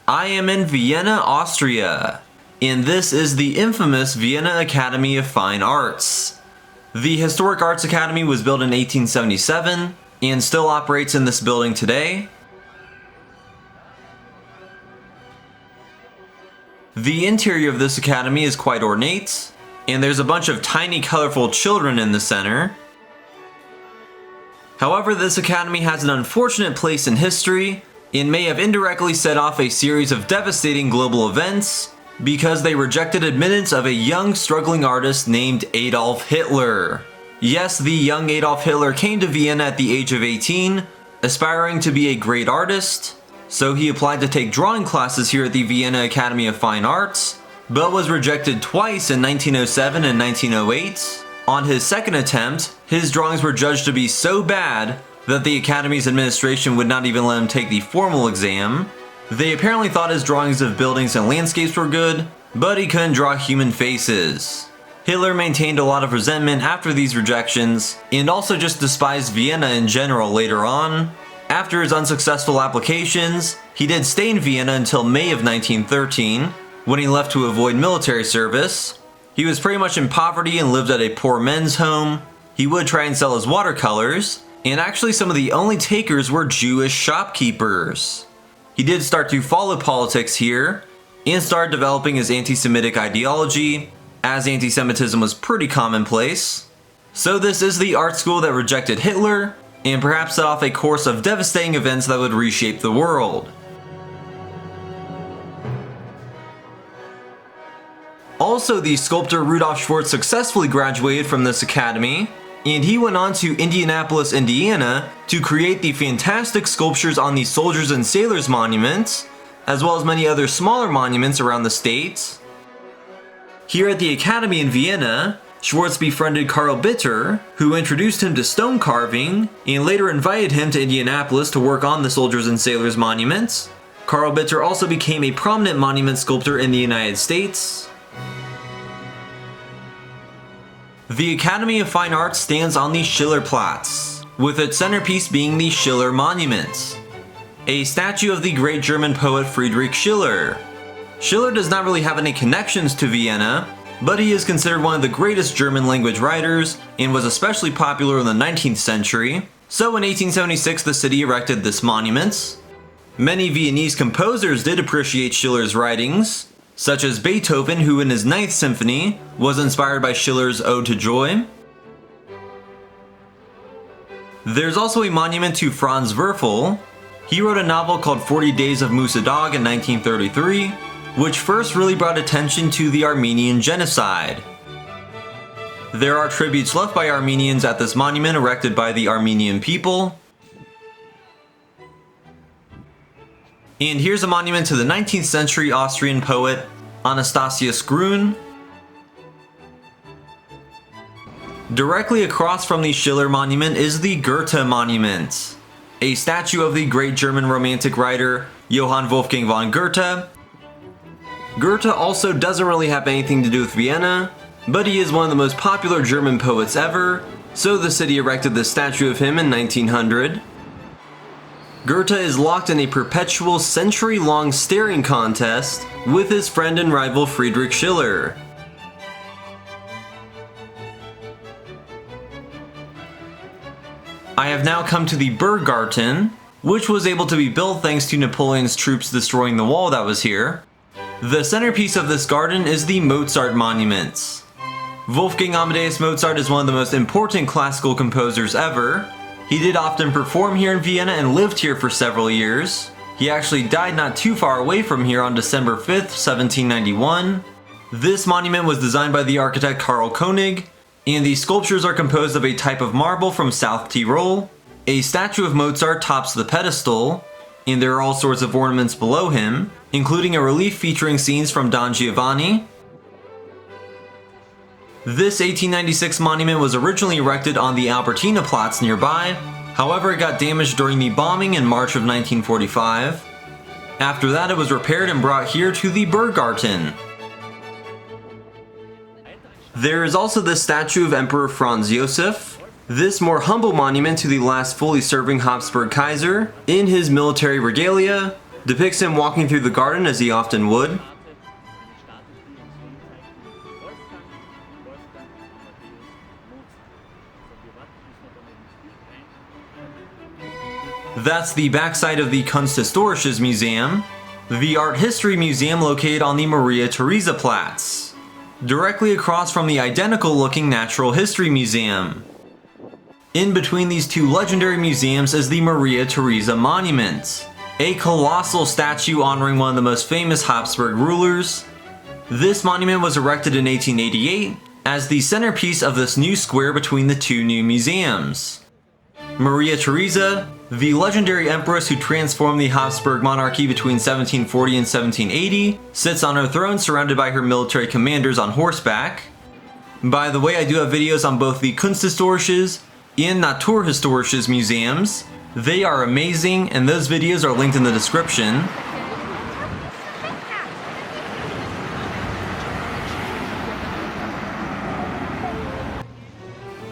I am in Vienna, Austria, and this is the infamous Vienna Academy of Fine Arts. The Historic Arts Academy was built in 1877 and still operates in this building today. The interior of this academy is quite ornate, and there's a bunch of tiny colorful children in the center. However, this academy has an unfortunate place in history and may have indirectly set off a series of devastating global events because they rejected admittance of a young struggling artist named Adolf Hitler. Yes, the young Adolf Hitler came to Vienna at the age of 18, aspiring to be a great artist, so he applied to take drawing classes here at the Vienna Academy of Fine Arts, but was rejected twice in 1907 and 1908. On his second attempt, his drawings were judged to be so bad that the Academy's administration would not even let him take the formal exam. They apparently thought his drawings of buildings and landscapes were good, but he couldn't draw human faces. Hitler maintained a lot of resentment after these rejections, and also just despised Vienna in general later on. After his unsuccessful applications, he did stay in Vienna until May of 1913, when he left to avoid military service. He was pretty much in poverty and lived at a poor men's home. He would try and sell his watercolors, and actually some of the only takers were Jewish shopkeepers. He did start to follow politics here, and started developing his anti-Semitic ideology, as anti-Semitism was pretty commonplace. So this is the art school that rejected Hitler, and perhaps set off a course of devastating events that would reshape the world. Also, the sculptor Rudolf Schwartz successfully graduated from this academy, and he went on to Indianapolis, Indiana to create the fantastic sculptures on the Soldiers and Sailors monuments, as well as many other smaller monuments around the state. Here at the Academy in Vienna, Schwartz befriended Karl Bitter, who introduced him to stone carving, and later invited him to Indianapolis to work on the Soldiers and Sailors monuments. Karl Bitter also became a prominent monument sculptor in the United States. The Academy of Fine Arts stands on the Schillerplatz, with its centerpiece being the Schiller Monument, a statue of the great German poet Friedrich Schiller. Schiller does not really have any connections to Vienna, but he is considered one of the greatest German language writers and was especially popular in the 19th century. So in 1876 the city erected this monument. Many Viennese composers did appreciate Schiller's writings, such as Beethoven, who in his Ninth Symphony was inspired by Schiller's Ode to Joy. There's also a monument to Franz Werfel. He wrote a novel called 40 Days of Musa Dog in 1933, which first really brought attention to the Armenian genocide. There are tributes left by Armenians at this monument erected by the Armenian people. And here's a monument to the 19th century Austrian poet Anastasius Grün. Directly across from the Schiller monument is the Goethe monument, a statue of the great German romantic writer Johann Wolfgang von Goethe. Goethe also doesn't really have anything to do with Vienna, but he is one of the most popular German poets ever, so the city erected this statue of him in 1900. Goethe is locked in a perpetual century-long staring contest with his friend and rival Friedrich Schiller. I have now come to the Burggarten, which was able to be built thanks to Napoleon's troops destroying the wall that was here. The centerpiece of this garden is the Mozart Monuments. Wolfgang Amadeus Mozart is one of the most important classical composers ever. He did often perform here in Vienna and lived here for several years. He actually died not too far away from here on December 5th, 1791. This monument was designed by the architect Karl Koenig, and the sculptures are composed of a type of marble from South Tyrol. A statue of Mozart tops the pedestal, and there are all sorts of ornaments below him, including a relief featuring scenes from Don Giovanni. This 1896 monument was originally erected on the Albertina Platz nearby, however it got damaged during the bombing in March of 1945. After that it was repaired and brought here to the Burggarten. There is also the statue of Emperor Franz Josef, this more humble monument to the last fully serving Habsburg Kaiser in his military regalia, depicts him walking through the garden as he often would. That's the backside of the Kunsthistorisches Museum, the art history museum located on the Maria Theresa Platz, directly across from the identical looking Natural History Museum. In between these two legendary museums is the Maria Theresa Monument, a colossal statue honoring one of the most famous Habsburg rulers. This monument was erected in 1888 as the centerpiece of this new square between the two new museums. Maria Theresa, the legendary empress who transformed the Habsburg monarchy between 1740 and 1780, sits on her throne surrounded by her military commanders on horseback. By the way, I do have videos on both the Kunsthistorisches and Naturhistorisches museums. They are amazing, and those videos are linked in the description.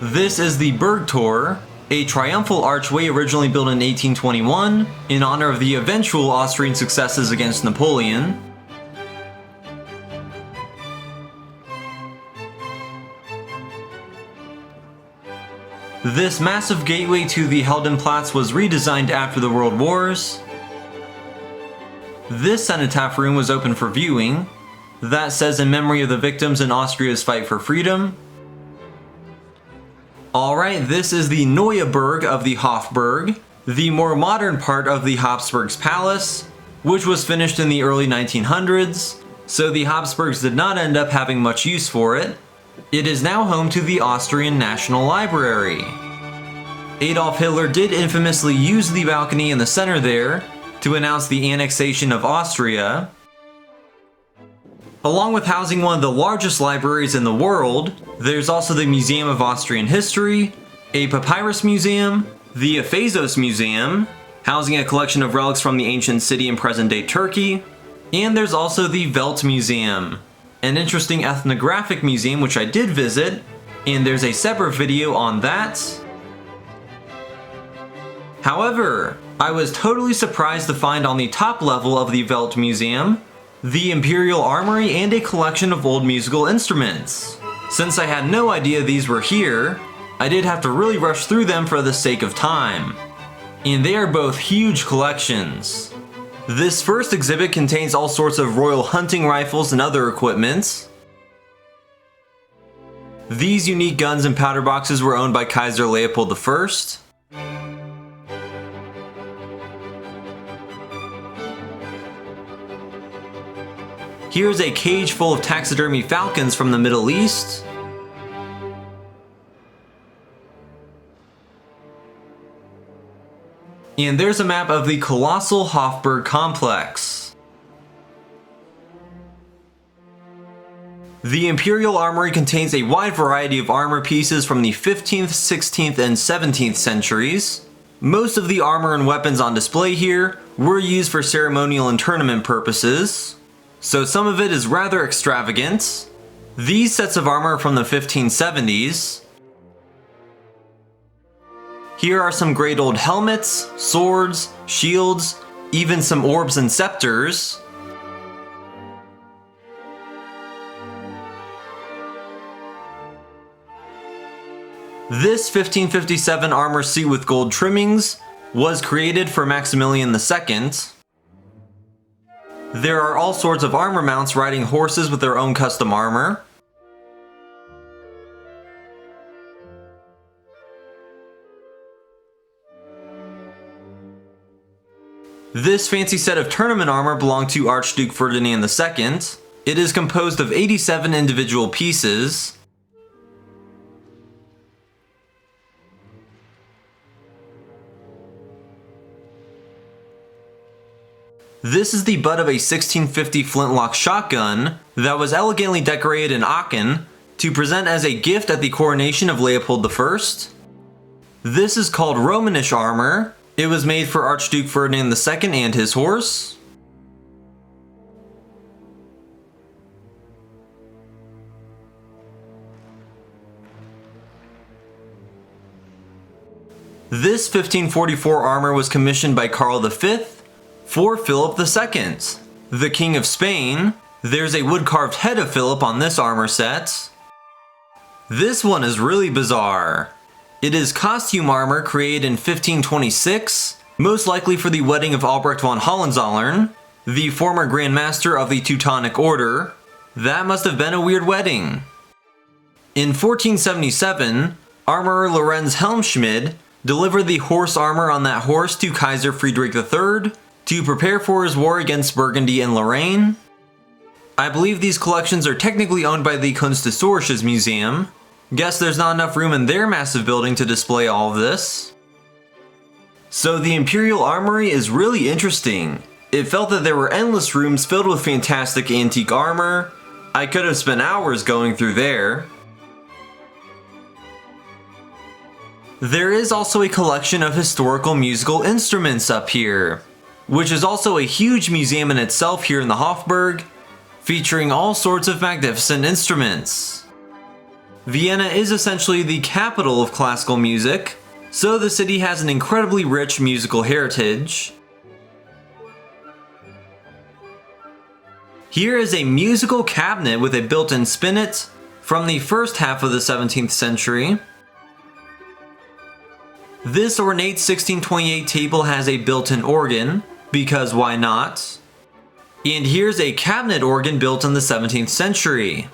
This is the Burgtor, a triumphal archway originally built in 1821 in honor of the eventual Austrian successes against Napoleon. This massive gateway to the Heldenplatz was redesigned after the World Wars. This cenotaph room was open for viewing. That says in memory of the victims in Austria's fight for freedom. Alright, this is the Neue Burg of the Hofburg, the more modern part of the Habsburgs Palace, which was finished in the early 1900s, so the Habsburgs did not end up having much use for it. It is now home to the Austrian National Library. Adolf Hitler did infamously use the balcony in the center there to announce the annexation of Austria. Along with housing one of the largest libraries in the world, there's also the Museum of Austrian History, a papyrus museum, the Ephesos Museum, housing a collection of relics from the ancient city in present-day Turkey, and there's also the Weltmuseum, an interesting ethnographic museum which I did visit, and there's a separate video on that. However, I was totally surprised to find on the top level of the Weltmuseum the Imperial Armory and a collection of old musical instruments. Since I had no idea these were here, I did have to really rush through them for the sake of time. And they are both huge collections. This first exhibit contains all sorts of royal hunting rifles and other equipment. These unique guns and powder boxes were owned by Kaiser Leopold I. Here's a cage full of taxidermy falcons from the Middle East. And there's a map of the colossal Hofburg complex. The Imperial Armory contains a wide variety of armor pieces from the 15th, 16th, and 17th centuries. Most of the armor and weapons on display here were used for ceremonial and tournament purposes, so some of it is rather extravagant. These sets of armor are from the 1570s. Here are some great old helmets, swords, shields, even some orbs and scepters. This 1557 armor suit with gold trimmings was created for Maximilian II. There are all sorts of armor mounts riding horses with their own custom armor. This fancy set of tournament armor belonged to Archduke Ferdinand II. It is composed of 87 individual pieces. This is the butt of a 1650 flintlock shotgun that was elegantly decorated in Aachen to present as a gift at the coronation of Leopold I. This is called Romanish armor. It was made for Archduke Ferdinand II and his horse. This 1544 armor was commissioned by Karl V for Philip II, the King of Spain. There's a wood-carved head of Philip on this armor set. This one is really bizarre. It is costume armor created in 1526, most likely for the wedding of Albrecht von Hohenzollern, the former Grand Master of the Teutonic Order. That must have been a weird wedding. In 1477, armorer Lorenz Helmschmidt delivered the horse armor on that horse to Kaiser Friedrich III to prepare for his war against Burgundy and Lorraine. I believe these collections are technically owned by the Kunsthistorisches Museum. Guess there's not enough room in their massive building to display all of this. So the Imperial Armory is really interesting. It felt that there were endless rooms filled with fantastic antique armor. I could have spent hours going through there. There is also a collection of historical musical instruments up here, which is also a huge museum in itself here in the Hofburg, featuring all sorts of magnificent instruments. Vienna is essentially the capital of classical music, so the city has an incredibly rich musical heritage. Here is a musical cabinet with a built-in spinet from the first half of the 17th century. This ornate 1628 table has a built-in organ, because why not? And here's a cabinet organ built in the 17th century.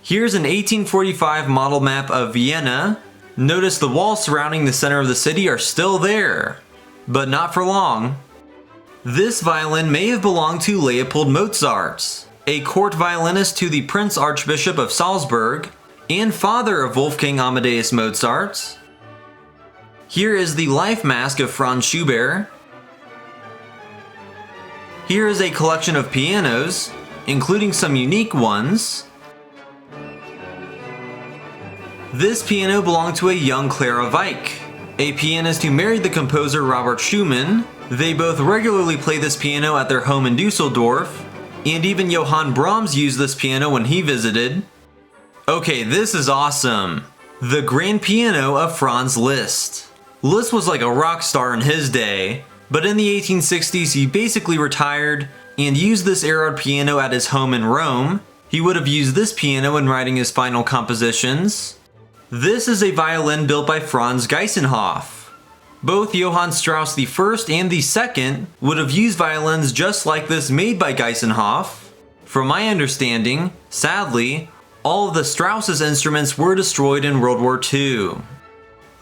Here's an 1845 model map of Vienna. Notice the walls surrounding the center of the city are still there, but not for long. This violin may have belonged to Leopold Mozart, a court violinist to the Prince Archbishop of Salzburg, and father of Wolfgang Amadeus Mozart. Here is the life mask of Franz Schubert. Here is a collection of pianos, including some unique ones. This piano belonged to a young Clara Wieck, a pianist who married the composer Robert Schumann. They both regularly play this piano at their home in Dusseldorf, and even Johann Brahms used this piano when he visited. Okay, this is awesome. The grand piano of Franz Liszt. Liszt was like a rock star in his day, but in the 1860s he basically retired and used this era piano at his home in Rome. He would have used this piano in writing his final compositions. This is a violin built by Franz Geisenhoff. Both Johann Strauss I and II would have used violins just like this made by Geisenhoff. From my understanding, sadly, all of the Strauss's instruments were destroyed in World War II.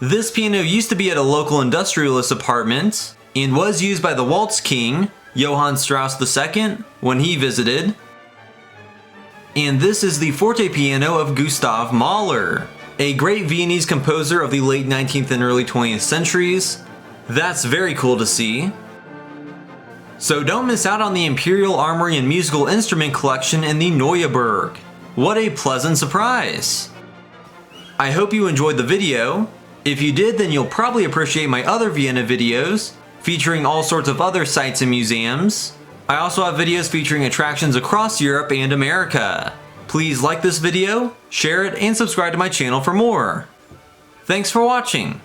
This piano used to be at a local industrialist apartment and was used by the Waltz King, Johann Strauss II, when he visited. And this is the forte piano of Gustav Mahler, a great Viennese composer of the late 19th and early 20th centuries. That's very cool to see. So don't miss out on the Imperial Armory and Musical Instrument Collection in the Neuburg. What a pleasant surprise! I hope you enjoyed the video. If you did, then you'll probably appreciate my other Vienna videos, featuring all sorts of other sites and museums. I also have videos featuring attractions across Europe and America. Please like this video, share it, and subscribe to my channel for more. Thanks for watching!